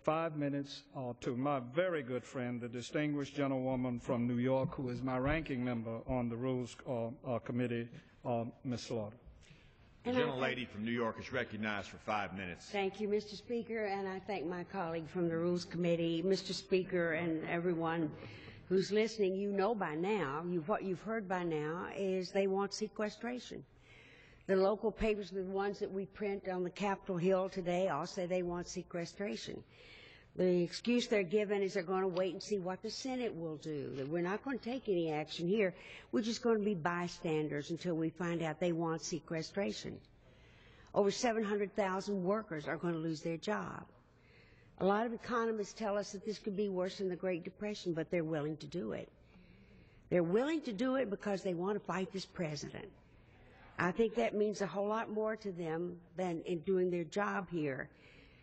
5 minutes to my very good friend, the distinguished gentlewoman from New York, who is my ranking member on the Rules Committee, Ms. Slaughter. The gentlelady from New York is recognized for 5 minutes. Thank you, Mr. Speaker, and I thank my colleague from the Rules Committee. Mr. Speaker, and everyone who's listening, you know by now, what you've heard by now is they want sequestration. The local papers, the ones that we print on the Capitol Hill today, all say they want sequestration. The excuse they're given is they're going to wait and see what the Senate will do, that we're not going to take any action here. We're just going to be bystanders until we find out they want sequestration. Over 700,000 workers are going to lose their job. A lot of economists tell us that this could be worse than the Great Depression, but they're willing to do it. They're willing to do it because they want to fight this president. I think that means a whole lot more to them than in doing their job here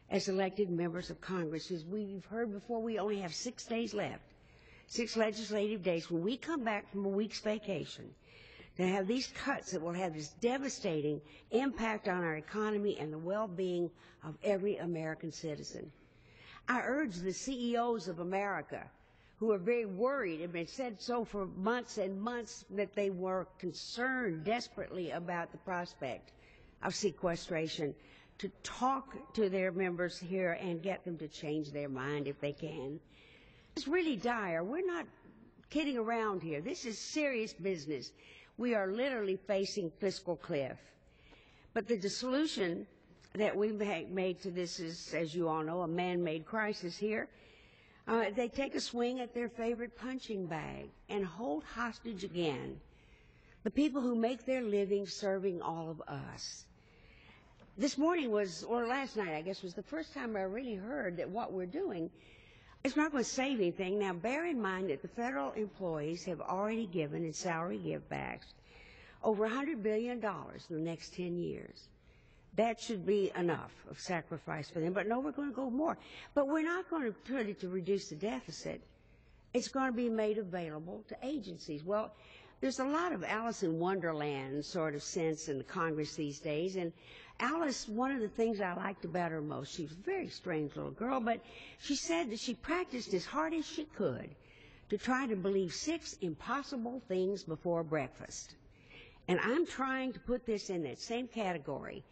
as elected members of Congress. As we've heard before, we only have 6 days left, 6 legislative days. When we come back from a week's vacation, to have these cuts that will have this devastating impact on our economy and the well-being of every American citizen. I urge the CEOs of America, who are very worried, and been said so for months and months, that they were concerned desperately about the prospect of sequestration, to talk to their members here and get them to change their mind if they can. It's really dire. We're not kidding around here. This is serious business. We are literally facing fiscal cliff. But the solution that we made to this is, as you all know, a man-made crisis here. They take a swing at their favorite punching bag and hold hostage again the people who make their living serving all of us. This morning was, or last night, I guess, was the first time I really heard that what we're doing is not going to save anything. Now, bear in mind that the federal employees have already given in salary give-backs over $100 billion in the next 10 years. That should be enough of sacrifice for them. But no, we're going to go more. But we're not going to put it to reduce the deficit. It's going to be made available to agencies. Well, there's a lot of Alice in Wonderland sort of sense in the Congress these days. And Alice, one of the things I liked about her most, she was a very strange little girl, but she said that she practiced as hard as she could to try to believe 6 impossible things before breakfast. And I'm trying to put this in that same category.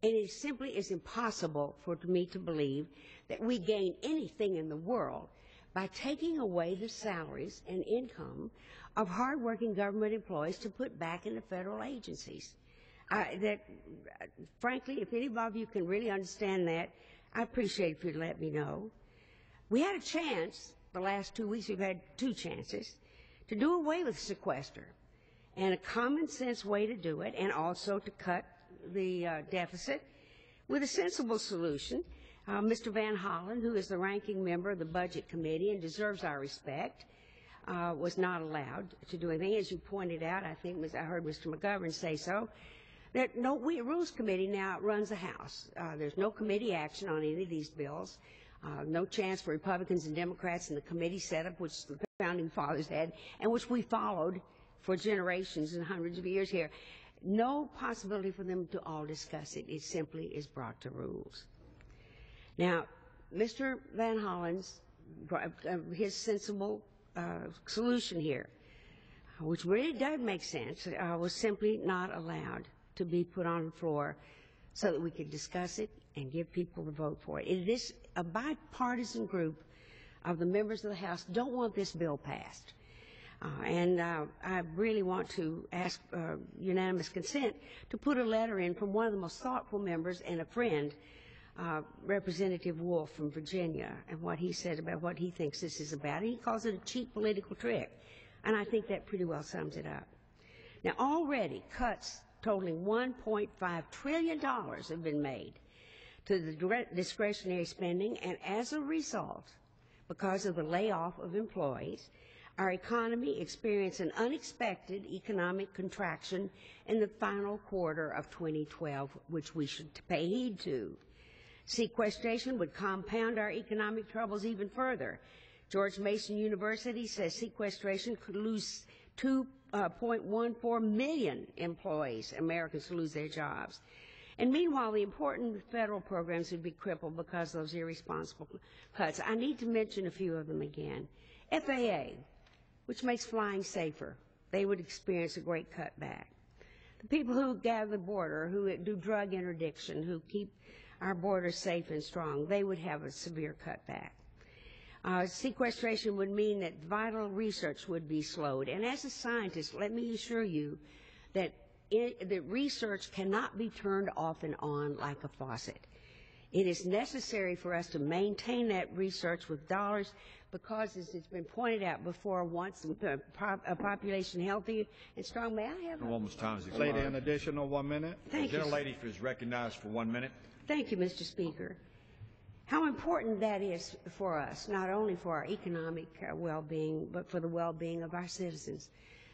And it simply is impossible for me to believe that we gain anything in the world by taking away the salaries and income of hardworking government employees to put back into federal agencies. Frankly, if any of you can really understand that, I appreciate if you'd let me know. We had a chance, the last 2 weeks we've had 2 chances, to do away with sequester, and a common sense way to do it, and also to cut the deficit with a sensible solution. Mr. Van Hollen, who is the ranking member of the Budget Committee and deserves our respect, was not allowed to do anything. As you pointed out, I think I heard Mr. McGovern say so, that Rules Committee now runs the House. There's no committee action on any of these bills, no chance for Republicans and Democrats in the committee setup, which the Founding Fathers had, and which we followed for generations and hundreds of years here. No possibility for them to all discuss it. It simply is brought to rules. Now, Mr. Van Hollen's, his sensible solution here, which really does make sense, was simply not allowed to be put on the floor so that we could discuss it and give people the vote for it. It is a bipartisan group of the members of the House don't want this bill passed. I really want to ask unanimous consent to put a letter in from one of the most thoughtful members and a friend, Representative Wolf from Virginia, and what he said about what he thinks this is about. He calls it a cheap political trick, and I think that pretty well sums it up. Now, already cuts totaling $1.5 trillion have been made to the direct discretionary spending, and as a result, because of the layoff of employees, our economy experienced an unexpected economic contraction in the final quarter of 2012, which we should pay heed to. Sequestration would compound our economic troubles even further. George Mason University says sequestration could lose 2.14 million employees, Americans, to lose their jobs. And meanwhile, the important federal programs would be crippled because of those irresponsible cuts. I need to mention a few of them again. FAA, which makes flying safer, they would experience a great cutback. The people who gather the border, who do drug interdiction, who keep our borders safe and strong, they would have a severe cutback. Sequestration would mean that vital research would be slowed. And as a scientist, let me assure you that research cannot be turned off and on like a faucet. It is necessary for us to maintain that research with dollars because, as it's been pointed out before, once a population healthy and strong, may I have Woman's time is expired. Lady, an additional 1 minute. Thank The you. gentlelady is recognized for 1 minute. Thank you, Mr. Speaker. How important that is for us, not only for our economic well-being, but for the well-being of our citizens.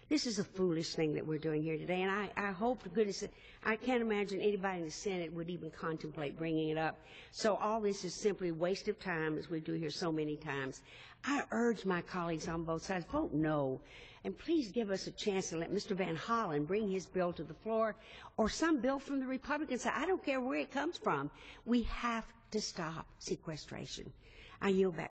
This is a foolish thing that we're doing here today, and I hope to goodness that I can't imagine anybody in the Senate would even contemplate bringing it up. So all this is simply a waste of time, as we do here so many times. I urge my colleagues on both sides, vote no, and please give us a chance to let Mr. Van Hollen bring his bill to the floor, or some bill from the Republican side. I don't care where it comes from. We have to stop sequestration. I yield back.